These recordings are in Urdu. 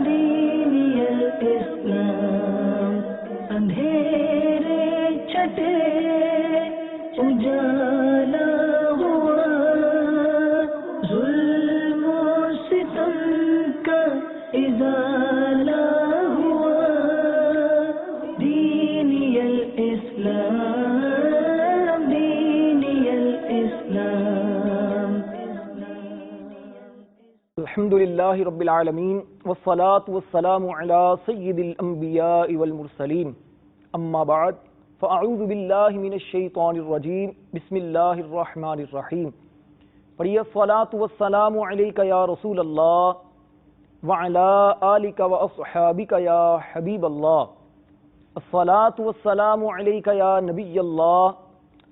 دینی الاسلام اندھیرے چھٹے اجالا ہوا، ظلم و ستم کا ازالہ ہوا، دینی الاسلام دینی الاسلام۔ الحمدللہ رب العالمین والصلاة والسلام علی سید الانبیاء والمرسلین، اما بعد فاعوذ باللہ من الشیطان الرجیم، بسم اللہ الرحمن الرحیم۔ پڑھیے الصلاة والسلام علیک یا رسول اللہ وعلی آلک واصحابک یا حبیب اللہ، الصلاة والسلام علیک یا نبی اللہ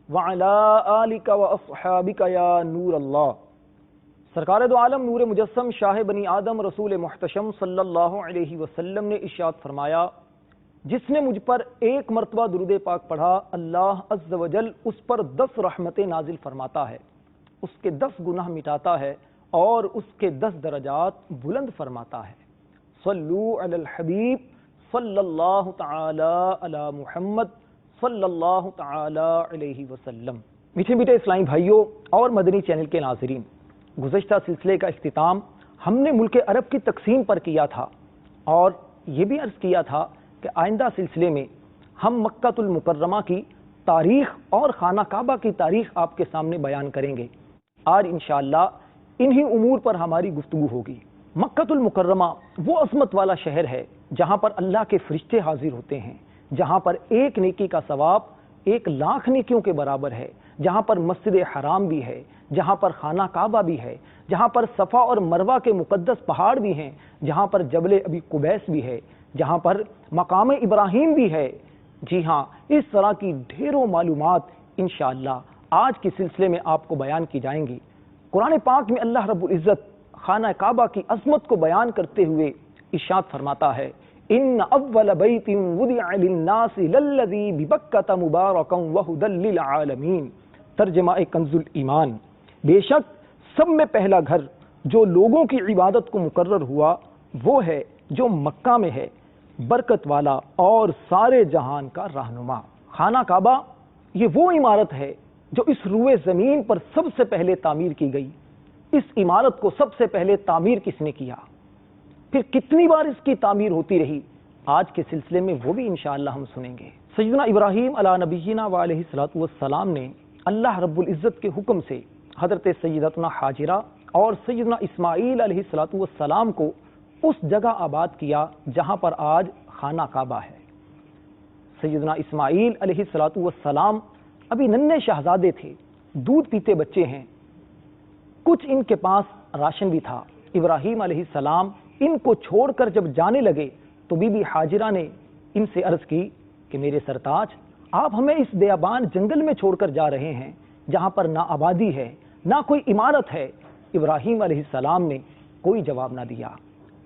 وعلی آلک واصحابک یا نور اللہ۔ سرکار دو عالم نور مجسم شاہ بنی آدم رسول محتشم صلی اللہ علیہ وسلم نے ارشاد فرمایا، جس نے مجھ پر ایک مرتبہ درود پاک پڑھا، اللہ عز و جل اس پر 10 رحمتیں نازل فرماتا ہے، اس کے 10 گناہ مٹاتا ہے اور اس کے 10 درجات بلند فرماتا ہے۔ صلو علی الحبیب صلی اللہ تعالی علی محمد صلی اللہ تعالی علیہ وسلم۔ میٹھے میٹھے اسلامی بھائیوں اور مدنی چینل کے ناظرین، گزشتہ سلسلے کا اختتام ہم نے ملک عرب کی تقسیم پر کیا تھا اور یہ بھی عرض کیا تھا کہ آئندہ سلسلے میں ہم مکہ المکرمہ کی تاریخ اور خانہ کعبہ کی تاریخ آپ کے سامنے بیان کریں گے۔ آج انشاءاللہ انہی امور پر ہماری گفتگو ہوگی۔ مکہ المکرمہ وہ عظمت والا شہر ہے جہاں پر اللہ کے فرشتے حاضر ہوتے ہیں، جہاں پر ایک نیکی کا ثواب 1,00,000 نیکیوں کے برابر ہے، جہاں پر مسجد حرام بھی ہے، جہاں پر خانہ کعبہ بھی ہے، جہاں پر صفا اور مروہ کے مقدس پہاڑ بھی ہیں، جہاں پر جبل ابی قبیس بھی ہے، جہاں پر مقام ابراہیم بھی ہے۔ جی ہاں، اس طرح کی ڈھیروں معلومات انشاءاللہ آج کے سلسلے میں آپ کو بیان کی جائیں گی۔ قرآن پاک میں اللہ رب العزت خانہ کعبہ کی عظمت کو بیان کرتے ہوئے ارشاد فرماتا ہے، ان اول بیت وضع للناس للذی ببکۃ مبارکا وہدی للعالمین۔ ترجمہ کنز الایمان، بے شک سب میں پہلا گھر جو لوگوں کی عبادت کو مقرر ہوا وہ ہے جو مکہ میں ہے، برکت والا اور سارے جہان کا رہنما۔ خانہ کعبہ یہ وہ عمارت ہے جو اس روئے زمین پر سب سے پہلے تعمیر کی گئی۔ اس عمارت کو سب سے پہلے تعمیر کس نے کیا، پھر کتنی بار اس کی تعمیر ہوتی رہی، آج کے سلسلے میں وہ بھی انشاءاللہ ہم سنیں گے۔ سیدنا ابراہیم علیہ نبینا وعلیہ الصلوۃ والسلام نے اللہ رب العزت کے حکم سے حضرت سیدتنا حاجرہ اور سیدنا اسماعیل علیہ الصلوۃ والسلام کو اس جگہ آباد کیا جہاں پر آج خانہ کعبہ ہے۔ سیدنا اسماعیل علیہ الصلوۃ والسلام ابھی ننھے شہزادے تھے، دودھ پیتے بچے ہیں، کچھ ان کے پاس راشن بھی تھا۔ ابراہیم علیہ السلام ان کو چھوڑ کر جب جانے لگے تو بی بی حاجرہ نے ان سے عرض کی کہ میرے سرتاج، آپ ہمیں اس بیابان جنگل میں چھوڑ کر جا رہے ہیں جہاں پر نہ آبادی ہے نہ کوئی عمارت ہے۔ ابراہیم علیہ السلام نے کوئی جواب نہ دیا۔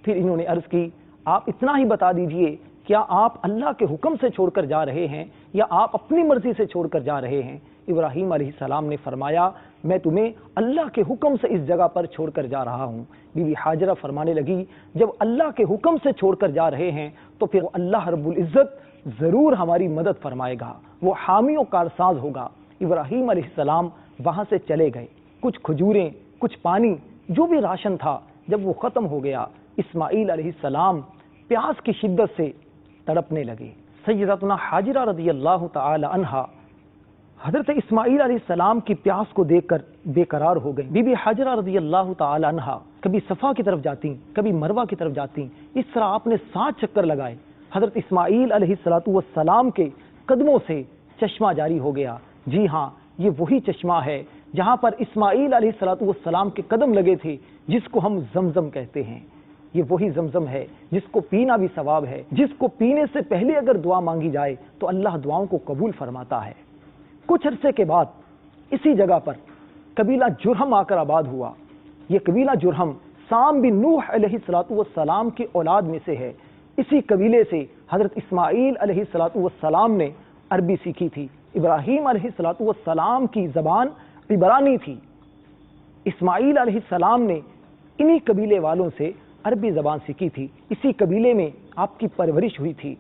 پھر انہوں نے عرض کی، آپ اتنا ہی بتا دیجئے، کیا آپ اللہ کے حکم سے چھوڑ کر جا رہے ہیں یا آپ اپنی مرضی سے چھوڑ کر جا رہے ہیں؟ ابراہیم علیہ السلام نے فرمایا، میں تمہیں اللہ کے حکم سے اس جگہ پر چھوڑ کر جا رہا ہوں۔ بی بی حاجرہ فرمانے لگی، جب اللہ کے حکم سے چھوڑ کر جا رہے ہیں تو پھر اللہ رب العزت ضرور ہماری مدد فرمائے گا، وہ حامی و کارساز ہوگا۔ ابراہیم علیہ السلام وہاں سے چلے گئے۔ کچھ کھجوریں، کچھ پانی، جو بھی راشن تھا جب وہ ختم ہو گیا، اسماعیل علیہ السلام پیاس کی شدت سے تڑپنے لگے۔ سیدتنا حاجرہ رضی اللہ تعالی عنہا حضرت اسماعیل علیہ السلام کی پیاس کو دیکھ کر بے قرار ہو گئی۔ بی بی حاجرہ رضی اللہ تعالی عنہا کبھی صفا کی طرف جاتی، کبھی مروہ کی طرف جاتی، اس طرح آپ نے 7 چکر لگائے۔ حضرت اسماعیل علیہ السلام کے قدموں سے چشمہ جاری ہو گیا۔ جی ہاں، یہ وہی چشمہ ہے جہاں پر اسماعیل علیہ السلام کے قدم لگے تھے، جس کو ہم زمزم کہتے ہیں۔ یہ وہی زمزم ہے جس کو پینا بھی ثواب ہے، جس کو پینے سے پہلے اگر دعا مانگی جائے تو اللہ دعاؤں کو قبول فرماتا ہے۔ کچھ عرصے کے بعد اسی جگہ پر قبیلہ جرہم آ کر آباد ہوا۔ یہ قبیلہ جرہم سام بن نوح علیہ السلام کی اولاد میں سے ہے۔ اسی قبیلے سے حضرت اسماعیل علیہ السلام نے عربی سیکھی تھی۔ ابراہیم علیہ السلام کی زبان عبرانی تھی، اسماعیل علیہ السلام نے انہی قبیلے والوں سے عربی زبان سیکھی تھی، اسی قبیلے میں آپ کی پرورش ہوئی تھی۔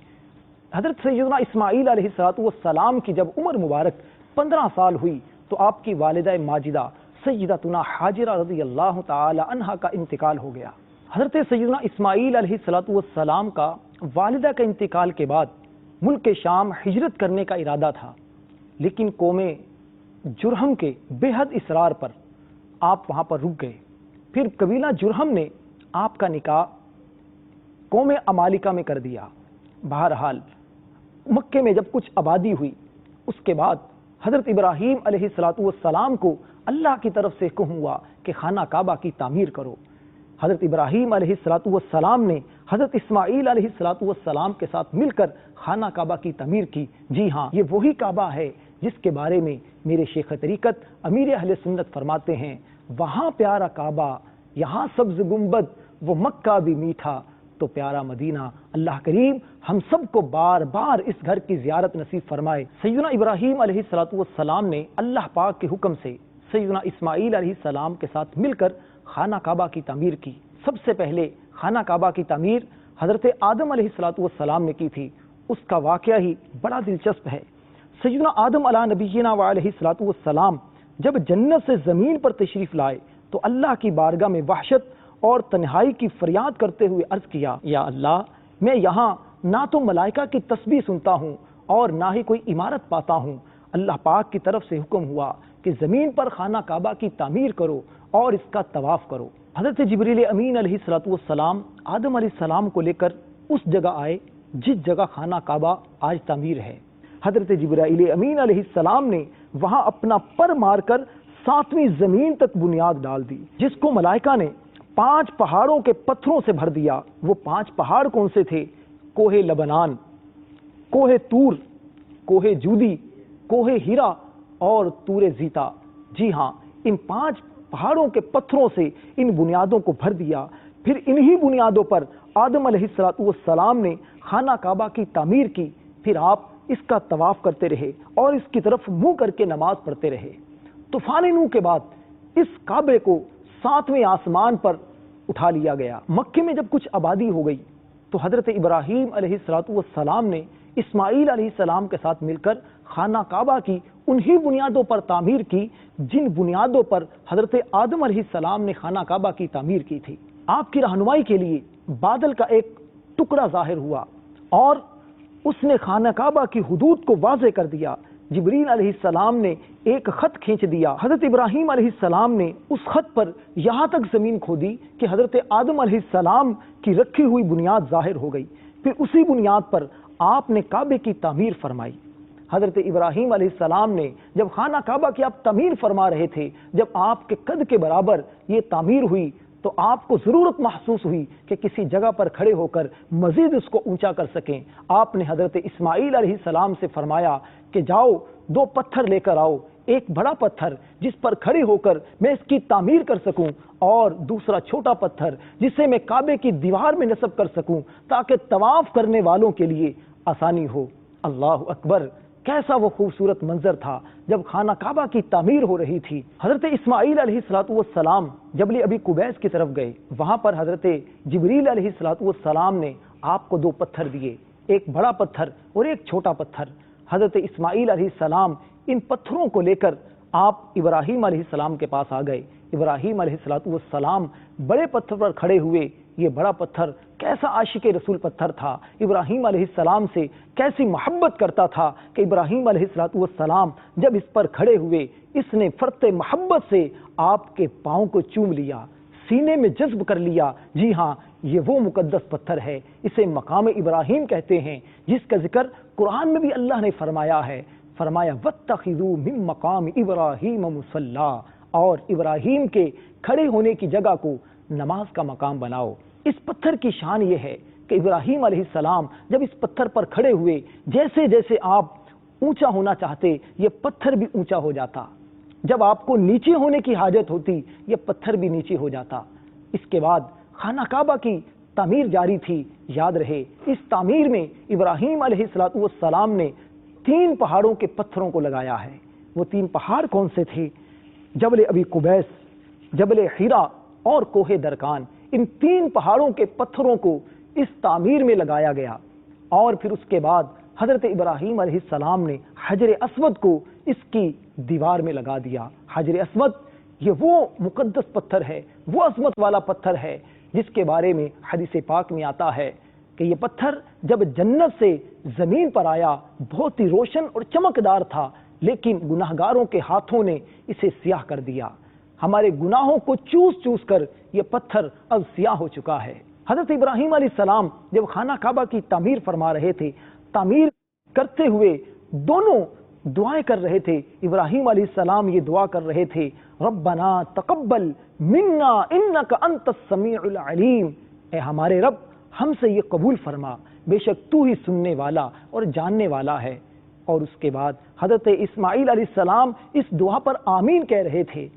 حضرت سیدنا اسماعیل علیہ السلام کی جب عمر مبارک 15 سال ہوئی تو آپ کی والدہ ماجدہ سیدتنا حاجرہ رضی اللہ تعالی عنہا کا انتقال ہو گیا۔ حضرت سیدنا اسماعیل علیہ السلام کا والدہ کا انتقال کے بعد ملک شام ہجرت کرنے کا ارادہ تھا، لیکن قوم جرہم کے بے حد اصرار پر آپ وہاں پر رک گئے۔ پھر قبیلہ جرہم نے آپ کا نکاح قوم عمالقہ میں کر دیا۔ بہرحال مکے میں جب کچھ آبادی ہوئی اس کے بعد حضرت ابراہیم علیہ السلام کو اللہ کی طرف سے حکم ہوا کہ خانہ کعبہ کی تعمیر کرو۔ حضرت ابراہیم علیہ السلام نے حضرت اسماعیل علیہ السلام کے ساتھ مل کر خانہ کعبہ کی تعمیر کی۔ جی ہاں، یہ وہی کعبہ ہے جس کے بارے میں میرے شیخ طریقت امیر اہل سنت فرماتے ہیں، وہاں پیارا کعبہ، یہاں سبز گنبد، وہ مکہ بھی میٹھا تو پیارا مدینہ۔ اللہ کریم ہم سب کو بار بار اس گھر کی زیارت نصیب فرمائے۔ سیدنا ابراہیم علیہ السلام نے اللہ پاک کے حکم سے سیدنا اسماعیل علیہ السلام کے ساتھ مل کر خانہ کعبہ کی تعمیر کی۔ سب سے پہلے خانہ کعبہ کی تعمیر حضرت آدم علیہ السلام نے کی تھی۔ اس کا واقعہ ہی بڑا دلچسپ ہے۔ سیدنا آدم علیہ نبینا علیہ السلام جب جنت سے زمین پر تشریف لائے تو اللہ کی بارگاہ میں وحشت اور تنہائی کی فریاد کرتے ہوئے عرض کیا، یا اللہ، میں یہاں نہ تو ملائکہ کی تسبیح سنتا ہوں اور نہ ہی کوئی عمارت پاتا ہوں۔ اللہ پاک کی طرف سے حکم ہوا کہ زمین پر خانہ کعبہ کی تعمیر کرو اور اس کا طواف کرو۔ حضرت جبریل امین علیہ السلام آدم علیہ السلام کو لے کر اس جگہ آئے جس جگہ خانہ کعبہ آج تعمیر ہے۔ حضرت جبرائیل امین علیہ السلام نے وہاں اپنا پر مار کر 7ویں زمین تک بنیاد ڈال دی، جس کو ملائکہ نے 5 پہاڑوں کے پتھروں سے بھر دیا۔ وہ 5 پہاڑ کون سے تھے؟ کوہ لبنان، کوہ طور، کوہ جودی، کوہ ہیرا اور طور زیتا۔ جی ہاں، ان 5 پہاڑوں کے پتھروں سے ان بنیادوں کو بھر دیا۔ پھر انہی بنیادوں پر آدم علیہ السلام نے خانہ کعبہ کی تعمیر کی۔ پھر آپ اس کا طواف کرتے رہے اور اس کی طرف منہ کر کے نماز پڑھتے رہے۔ طوفان نوح کے بعد اس کعبے کو 7ویں آسمان پر اٹھا لیا گیا۔ مکے میں جب کچھ آبادی ہو گئی تو حضرت ابراہیم علیہ السلام نے اسماعیل علیہ السلام کے ساتھ مل کر خانہ کعبہ کی انہی بنیادوں پر تعمیر کی جن بنیادوں پر حضرت آدم علیہ السلام نے خانہ کعبہ کی تعمیر کی تھی۔ آپ کی رہنمائی کے لیے بادل کا ایک ٹکڑا ظاہر ہوا اور اس نے خانہ کعبہ کی حدود کو واضح کر دیا۔ جبریل علیہ السلام نے ایک خط کھینچ دیا۔ حضرت ابراہیم علیہ السلام نے اس خط پر یہاں تک زمین کھودی کہ حضرت آدم علیہ السلام کی رکھی ہوئی بنیاد ظاہر ہو گئی۔ پھر اسی بنیاد پر آپ نے کعبے کی تعمیر فرمائی۔ حضرت ابراہیم علیہ السلام نے جب خانہ کعبہ کی آپ تعمیر فرما رہے تھے، جب آپ کے قد کے برابر یہ تعمیر ہوئی تو آپ کو ضرورت محسوس ہوئی کہ کسی جگہ پر کھڑے ہو کر مزید اس کو اونچا کر سکیں۔ آپ نے حضرت اسماعیل علیہ السلام سے فرمایا کہ جاؤ 2 پتھر لے کر آؤ، ایک بڑا پتھر جس پر کھڑے ہو کر میں اس کی تعمیر کر سکوں اور دوسرا چھوٹا پتھر جسے میں کعبے کی دیوار میں نصب کر سکوں تاکہ طواف کرنے والوں کے لیے آسانی ہو۔ اللہ اکبر! کیسا وہ خوبصورت منظر تھا جب خانہ کعبہ کی تعمیر ہو رہی تھی۔ حضرت اسماعیل علیہ السلام جبل ابی قبیس کی طرف گئے، وہاں پر حضرت جبریل علیہ السلام نے آپ کو 2 پتھر دیے، ایک بڑا پتھر اور ایک چھوٹا پتھر۔ حضرت اسماعیل علیہ السلام ان پتھروں کو لے کر آپ ابراہیم علیہ السلام کے پاس آ گئے۔ ابراہیم علیہ السلام بڑے پتھر پر کھڑے ہوئے۔ یہ بڑا پتھر کیسا عاشق رسول پتھر تھا، ابراہیم علیہ السلام سے کیسی محبت کرتا تھا کہ ابراہیم علیہ السلام جب اس پر کھڑے ہوئے، اس نے فرط محبت سے آپ کے پاؤں کو چوم لیا، سینے میں جذب کر لیا۔ جی ہاں، یہ وہ مقدس پتھر ہے، اسے مقام ابراہیم کہتے ہیں، جس کا ذکر قرآن میں بھی اللہ نے فرمایا ہے۔ فرمایا وَاتَّخِذُوا مِن مَّقَامِ إِبْرَاهِيمَ مُصَلًّى، اور ابراہیم کے کھڑے ہونے کی جگہ کو نماز کا مقام بناؤ۔ اس پتھر کی شان یہ ہے کہ ابراہیم علیہ السلام جب اس پتھر پر کھڑے ہوئے، جیسے جیسے آپ اونچا ہونا چاہتے یہ پتھر بھی اونچا ہو جاتا، جب آپ کو نیچے ہونے کی حاجت ہوتی یہ پتھر بھی نیچے ہو جاتا۔ اس کے بعد خانہ کعبہ کی تعمیر جاری تھی۔ یاد رہے اس تعمیر میں ابراہیم علیہ السلام نے 3 پہاڑوں کے پتھروں کو لگایا ہے۔ وہ 3 پہاڑ کون سے تھے؟ جبل ابی قبیس، جبل حیرا اور کوہ درکان، ان 3 پہاڑوں کے پتھروں کو اس تعمیر میں لگایا گیا، اور پھر اس کے بعد حضرت ابراہیم علیہ السلام نے حجر اسود کو اس کی دیوار میں لگا دیا۔ حجر اسود یہ وہ مقدس پتھر ہے، وہ عظمت والا پتھر ہے جس کے بارے میں حدیث پاک میں آتا ہے کہ یہ پتھر جب جنت سے زمین پر آیا بہت ہی روشن اور چمکدار تھا، لیکن گناہگاروں کے ہاتھوں نے اسے سیاہ کر دیا۔ ہمارے گناہوں کو چوس چوس کر یہ پتھر اب سیاہ ہو چکا ہے۔ حضرت ابراہیم علیہ السلام جب خانہ کعبہ کی تعمیر فرما رہے تھے، تعمیر کرتے ہوئے دونوں دعائیں کر رہے تھے۔ ابراہیم علیہ السلام یہ دعا کر رہے تھے، ربنا تقبل منا انک انت السمیع العلیم، اے ہمارے رب ہم سے یہ قبول فرما، بے شک تو ہی سننے والا اور جاننے والا ہے۔ اور اس کے بعد حضرت اسماعیل علیہ السلام اس دعا پر آمین کہہ رہے تھے۔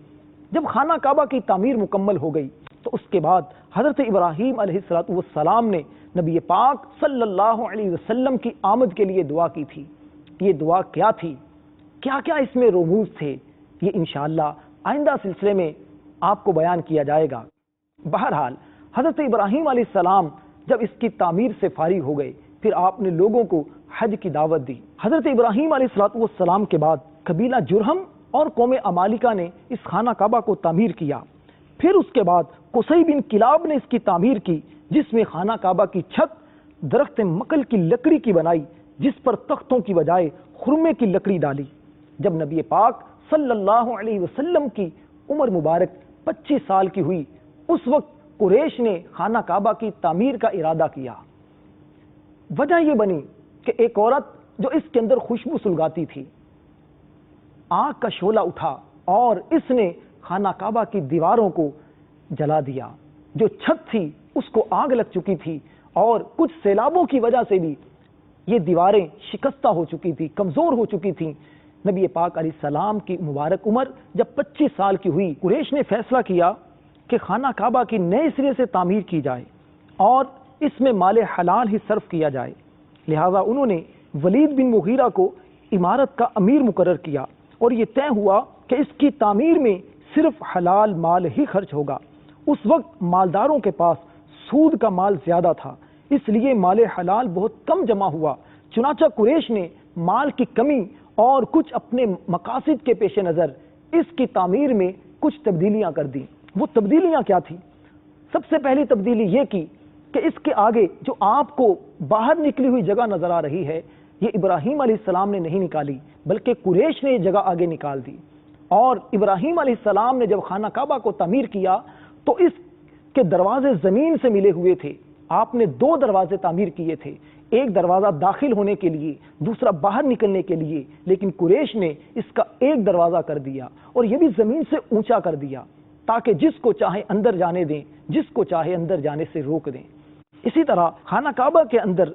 جب خانہ کعبہ کی تعمیر مکمل ہو گئی تو اس کے بعد حضرت ابراہیم علیہ السلام نے نبی پاک صلی اللہ علیہ وسلم کی آمد کے لیے دعا کی تھی۔ یہ دعا کیا تھی، کیا کیا اس میں رموز تھے، یہ انشاءاللہ آئندہ سلسلے میں آپ کو بیان کیا جائے گا۔ بہرحال حضرت ابراہیم علیہ السلام جب اس کی تعمیر سے فارغ ہو گئے، پھر آپ نے لوگوں کو حج کی دعوت دی۔ حضرت ابراہیم علیہ السلام کے بعد قبیلہ جرہم اور قوم امالیکہ نے اس خانہ کعبہ کو تعمیر کیا۔ پھر اس کے بعد قصی بن کلاب نے اس کی تعمیر کی، جس میں خانہ کعبہ کی چھت درخت مکل کی لکڑی کی بنائی، جس پر تختوں کی بجائے خرمے کی لکڑی ڈالی۔ جب نبی پاک صلی اللہ علیہ وسلم کی عمر مبارک 25 سال کی ہوئی، اس وقت قریش نے خانہ کعبہ کی تعمیر کا ارادہ کیا۔ وجہ یہ بنی کہ ایک عورت جو اس کے اندر خوشبو سلگاتی تھی، آگ کا شعلہ اٹھا اور اس نے خانہ کعبہ کی دیواروں کو جلا دیا۔ جو چھت تھی اس کو آگ لگ چکی تھی، اور کچھ سیلابوں کی وجہ سے بھی یہ دیواریں شکستہ ہو چکی تھی، کمزور ہو چکی تھیں۔ نبی پاک علیہ السلام کی مبارک عمر جب 25 سال کی ہوئی، قریش نے فیصلہ کیا کہ خانہ کعبہ کی نئے سرے سے تعمیر کی جائے اور اس میں مال حلال ہی صرف کیا جائے۔ لہذا انہوں نے ولید بن مغیرہ کو عمارت کا امیر مقرر کیا، اور یہ طے ہوا کہ اس کی تعمیر میں صرف حلال مال ہی خرچ ہوگا۔ اس وقت مالداروں کے پاس سود کا مال زیادہ تھا، اس لیے مال حلال بہت کم جمع ہوا۔ چنانچہ قریش نے مال کی کمی اور کچھ اپنے مقاصد کے پیش نظر اس کی تعمیر میں کچھ تبدیلیاں کر دیں۔ وہ تبدیلیاں کیا تھیں؟ سب سے پہلی تبدیلی یہ کی کہ اس کے آگے جو آپ کو باہر نکلی ہوئی جگہ نظر آ رہی ہے، یہ ابراہیم علیہ السلام نے نہیں نکالی، بلکہ قریش نے یہ جگہ آگے نکال دی۔ اور ابراہیم علیہ السلام نے جب خانہ کعبہ کو تعمیر کیا تو اس کے دروازے زمین سے ملے ہوئے تھے۔ آپ نے 2 دروازے تعمیر کیے تھے، ایک دروازہ داخل ہونے کے لیے، دوسرا باہر نکلنے کے لیے، لیکن قریش نے اس کا ایک دروازہ کر دیا، اور یہ بھی زمین سے اونچا کر دیا تاکہ جس کو چاہے اندر جانے دیں، جس کو چاہے اندر جانے سے روک دیں۔ اسی طرح خانہ کعبہ کے اندر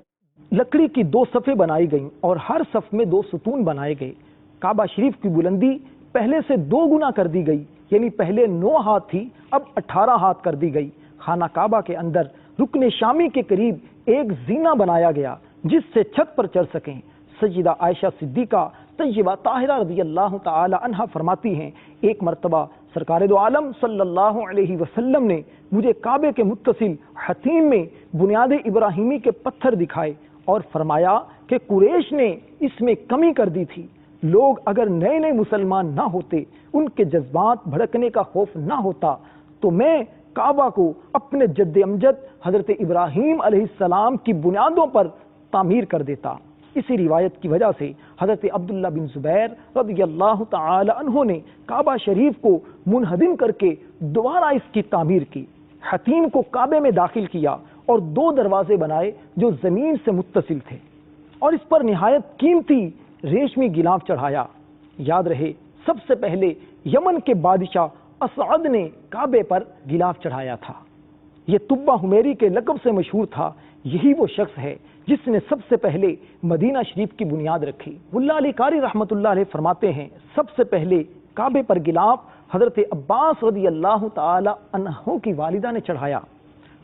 لکڑی کی 2 صفیں بنائی گئیں، اور ہر صف میں 2 ستون بنائے گئے۔ کعبہ شریف کی بلندی پہلے سے 2 گنا کر دی گئی، یعنی پہلے 9 ہاتھ تھی، اب 18 ہاتھ کر دی گئی۔ خانہ کعبہ کے اندر رکن شامی کے قریب ایک زینہ بنایا گیا جس سے چھت پر چڑھ سکیں۔ سیدہ عائشہ صدیقہ طیبہ طاہرہ رضی اللہ تعالی عنہا فرماتی ہیں، ایک مرتبہ سرکار دو عالم صلی اللہ علیہ وسلم نے مجھے کعبے کے متصل حتیم میں بنیاد ابراہیمی کے پتھر دکھائے اور فرمایا کہ قریش نے اس میں کمی کر دی تھی۔ لوگ اگر نئے نئے مسلمان نہ ہوتے، ان کے جذبات بھڑکنے کا خوف نہ ہوتا، تو میں کعبہ کو اپنے جد امجد حضرت ابراہیم علیہ السلام کی بنیادوں پر تعمیر کر دیتا۔ اسی روایت کی وجہ سے حضرت عبداللہ بن زبیر رضی اللہ تعالی عنہ نے کعبہ شریف کو منہدم کر کے دوبارہ اس کی تعمیر کی، حتیم کو کعبے میں داخل کیا اور 2 دروازے بنائے جو زمین سے متصل تھے، اور اس پر نہایت قیمتی ریشمی غلاف چڑھایا۔ یاد رہے سب سے پہلے یمن کے بادشاہ اسعد نے کعبے پر غلاف چڑھایا تھا۔ یہ طبہ حمیری کے لقب سے مشہور تھا۔ یہی وہ شخص ہے جس نے سب سے پہلے مدینہ شریف کی بنیاد رکھی۔ ملا علی قاری رحمۃ اللہ علیہ فرماتے ہیں، سب سے پہلے کعبے پر غلاف حضرت عباس رضی اللہ تعالی عنہ کی والدہ نے چڑھایا۔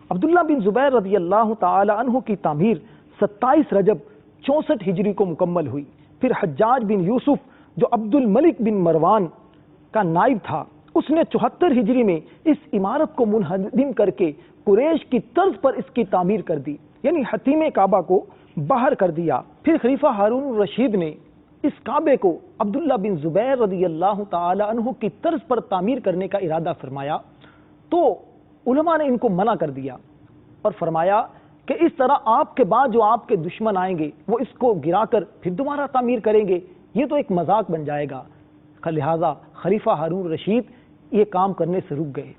عبداللہ بن زبیر رضی اللہ تعالی عنہ کی تعمیر 27 رجب 64 ہجری کو مکمل ہوئی۔ پھر حجاج بن یوسف جو عبد الملک بن مروان کا نائب تھا، اس نے 74 ہجری میں اس عمارت کو منہدم کر کے قریش کی طرز پر اس کی تعمیر کر دی، یعنی حتیم کعبہ کو باہر کر دیا۔ پھر خلیفہ ہارون الرشید نے اس کعبے کو عبداللہ بن زبیر رضی اللہ تعالی عنہ کی طرز پر تعمیر کرنے کا ارادہ فرمایا، تو علماء نے ان کو منع کر دیا اور فرمایا کہ اس طرح آپ کے بعد جو آپ کے دشمن آئیں گے وہ اس کو گرا کر پھر دوبارہ تعمیر کریں گے، یہ تو ایک مذاق بن جائے گا۔ لہٰذا خلیفہ ہارون رشید یہ کام کرنے سے رک گئے۔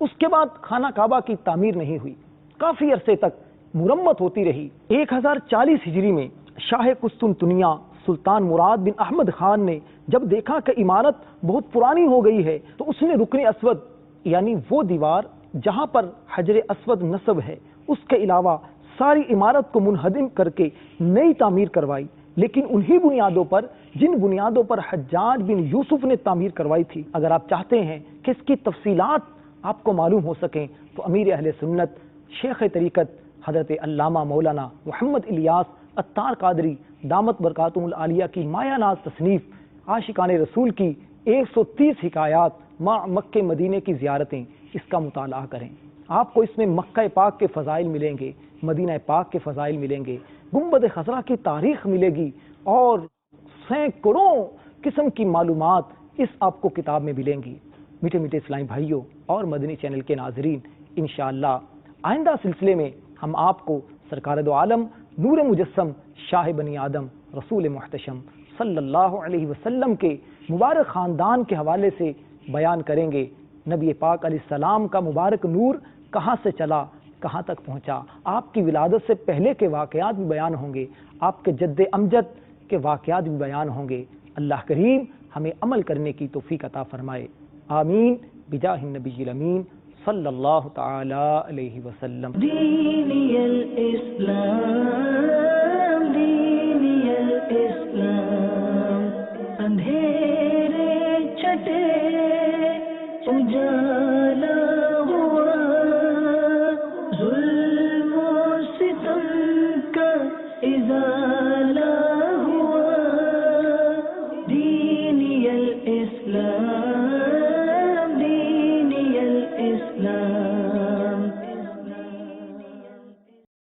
اس کے بعد خانہ کعبہ کی تعمیر نہیں ہوئی، کافی عرصے تک مرمت ہوتی رہی۔ 1040 ہجری میں شاہ قسطنطنیہ سلطان مراد بن احمد خان نے جب دیکھا کہ عمارت بہت پرانی ہو گئی ہے تو اس نے رکن اسود، یعنی وہ دیوار جہاں پر حجر اسود نصب ہے، اس کے علاوہ ساری عمارت کو منہدم کر کے نئی تعمیر کروائی، لیکن انہی بنیادوں پر جن بنیادوں پر حجاج بن یوسف نے تعمیر کروائی تھی۔ اگر آپ چاہتے ہیں کہ اس کی تفصیلات آپ کو معلوم ہو سکیں تو امیر اہل سنت شیخ طریقت حضرت علامہ مولانا محمد الیاس عطار قادری دامت برکاتہم العالیہ کی مایہ ناز تصنیف عاشقان رسول کی 130 حکایات مع مکہ مدینے کی زیارتیں، اس کا مطالعہ کریں۔ آپ کو اس میں مکہ پاک کے فضائل ملیں گے، مدینہ پاک کے فضائل ملیں گے، گنبد خضرا کی تاریخ ملے گی، اور سینکڑوں قسم کی معلومات اس آپ کو کتاب میں ملیں گی۔ میٹھے میٹھے اسلامی بھائیوں اور مدنی چینل کے ناظرین، انشاءاللہ آئندہ سلسلے میں ہم آپ کو سرکار دو عالم نور مجسم شاہ بنی آدم رسول محتشم صلی اللہ علیہ وسلم کے مبارک خاندان کے حوالے سے بیان کریں گے۔ نبی پاک علیہ السلام کا مبارک نور کہاں سے چلا، کہاں تک پہنچا، آپ کی ولادت سے پہلے کے واقعات بھی بیان ہوں گے، آپ کے جد امجد کے واقعات بھی بیان ہوں گے۔ اللہ کریم ہمیں عمل کرنے کی توفیق عطا فرمائے، آمین بجاہ النبی الامین صلی اللہ تعالی علیہ وسلم۔ دینی الاسلام، دینی الاسلام، اندھیرے چھٹے اجالا ہوا، ظلم و ستم کا ازالہ ہوا، دینی الاسلام، دینی الاسلام۔